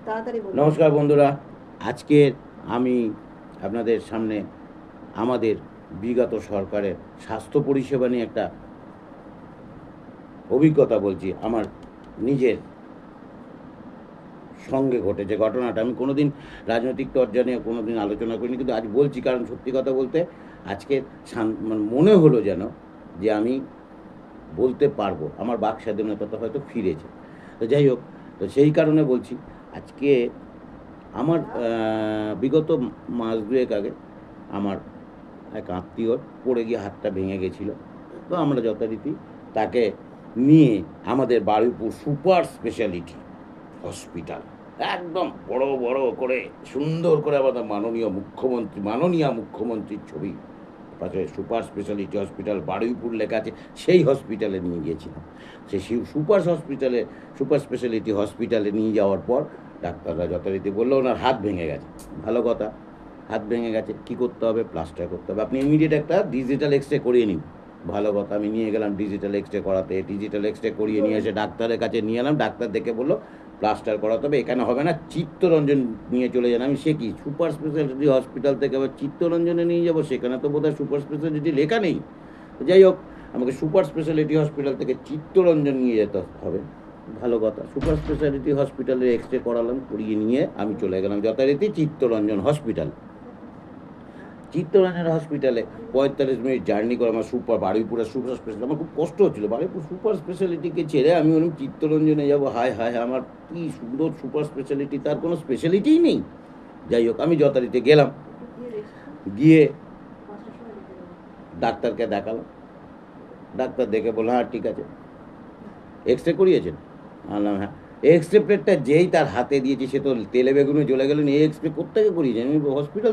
নমস্কার বন্ধুরা, আজকের আমি আপনাদের সামনে আমাদের বিগত সরকারের স্বাস্থ্য পরিষেবা নিয়ে একটা অভিজ্ঞতা বলছি। আমার নিজের সঙ্গে ঘটেছে ঘটনাটা। আমি কোনোদিন রাজনৈতিক তরজা নিয়ে কোনোদিন আলোচনা করিনি, কিন্তু আজ বলছি, কারণ সত্যি কথা বলতে আজকে মানে মনে হলো যেন যে আমি বলতে পারবো, আমার বাক স্বাধীনতা হয়তো ফিরেছে। তো যাই হোক, তো সেই কারণে বলছি আজকে আমার বিগত মাস দুয়েক আগে আমার এক আত্মীয়র পড়ে গিয়ে হাতটা ভেঙে গেছিলো। তো আমরা যথারীতি তাকে নিয়ে আমাদের বারুইপুর সুপার স্পেশালিটি হসপিটাল, একদম বড় বড় করে সুন্দর করে আমাদের মাননীয় মুখ্যমন্ত্রীর ছবি পাশে সুপার স্পেশালিটি হসপিটাল বারুইপুর লেখা আছে, সেই হসপিটালে নিয়ে গিয়েছিলাম। সেই সুপার স্পেশালিটি হসপিটালে নিয়ে যাওয়ার পর ডাক্তাররা যথারীতি বললো ওনার হাত ভেঙে গেছে। ভালো কথা, হাত ভেঙে গেছে, কী করতে হবে? প্লাস্টার করতে হবে, আপনি ইমিডিয়েট একটা ডিজিটাল এক্সরে করিয়ে নিন। ভালো কথা, আমি নিয়ে গেলাম ডিজিটাল এক্সরে করাতে। ডিজিটাল এক্সরে করিয়ে নিয়ে এসে ডাক্তারের কাছে নিয়ে এলাম। ডাক্তার দেখে বললো প্লাস্টার করাতে হবে, এখানে হবে না, চিত্তরঞ্জন নিয়ে চলে যান। আমি সে কি সুপার স্পেশালিটি হসপিটাল থেকে আবার চিত্তরঞ্জনে নিয়ে যাবো? সেখানে তো বোধহয় সুপার স্পেশালিটি লেখা নেই। যাই হোক, আমাকে সুপার স্পেশালিটি হসপিটাল থেকে চিত্তরঞ্জন নিয়ে যেতে হবে। ভালো কথা, সুপার স্পেশালিটি হসপিটালে এক্সরে করালাম, করিয়ে নিয়ে আমি চলে গেলাম যথারীতি চিত্তরঞ্জন হসপিটাল। চিত্তরঞ্জন হসপিটালে 45 মিনিট জার্নি করে আমার বারুইপুরের সুপার স্পেশালিটি। আমার খুব কষ্ট হচ্ছিলো, বারুইপুর সুপার স্পেশালিটিকে ছেড়ে আমি বললাম চিত্তরঞ্জনে যাবো। হায় হায়, আমার কী সুন্দর সুপার স্পেশালিটি, তার কোনো স্পেশালিটিই নেই। যাই হোক, আমি যথারীতি গেলাম, গিয়ে ডাক্তারকে দেখালাম। ডাক্তার দেখে বললো হ্যাঁ ঠিক আছে। এক্সরে করিয়েছেন? বললাম হ্যাঁ। এক্সরে প্লেটটা যেই তার হাতে দিয়েছি, সে তো তেলে বেগুনে জ্বলে গেলেন। এই এক্সরে কোত্থেকে করিয়েছেন? আমি হসপিটাল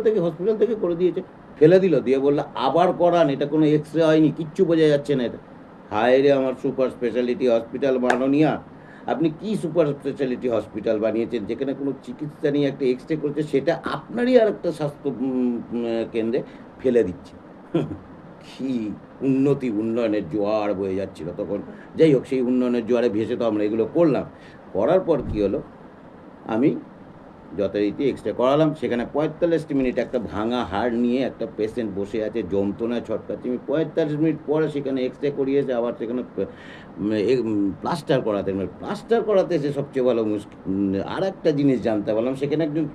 থেকে করে দিয়েছে। ফেলে দিল, দিয়ে বললো আবার করান, এটা কোনো এক্সরে হয়নি, কিচ্ছু বোঝা যাচ্ছে না এটা। হায় রে আমার সুপার স্পেশালিটি হসপিটাল মাননীয়া, আপনি কি সুপার স্পেশালিটি হসপিটাল বানিয়েছেন যেখানে কোনো চিকিৎসা নিয়ে একটা এক্সরে করছে, সেটা আপনারই আর একটা স্বাস্থ্য কেন্দ্রে ফেলে দিচ্ছে। কি উন্নয়নের জোয়ার বয়ে যাচ্ছিল তখন। যাই হোক, সেই উন্নয়নের জোয়ারে ভেসে তো আমরা এগুলো করলাম। করার পর কী হলো, আমি যথারীতি এক্সরে করালাম। সেখানে 45 মিনিট একটা ভাঙা হাড় নিয়ে একটা পেশেন্ট বসে আছে, যন্ত্রণায় ছটকাচ্ছে। আমি 45 মিনিট পরে সেখানে এক্সরে করিয়েছে, আবার সেখানে প্লাস্টার করাতে এসে সবচেয়ে ভালো আর একটা জিনিস জানতে পারলাম, সেখানে একজন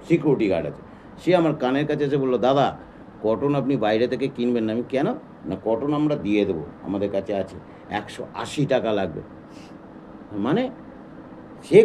সিকিউরিটি গার্ড আছে। সে আমার কানের কাছে এসে বললো দাদা, কটন আপনি বাইরে থেকে কিনবেন না। আমি কেন? না, কটন আমরা দিয়ে দেবো, আমাদের কাছে আছে, 180 টাকা লাগবে। মানে সে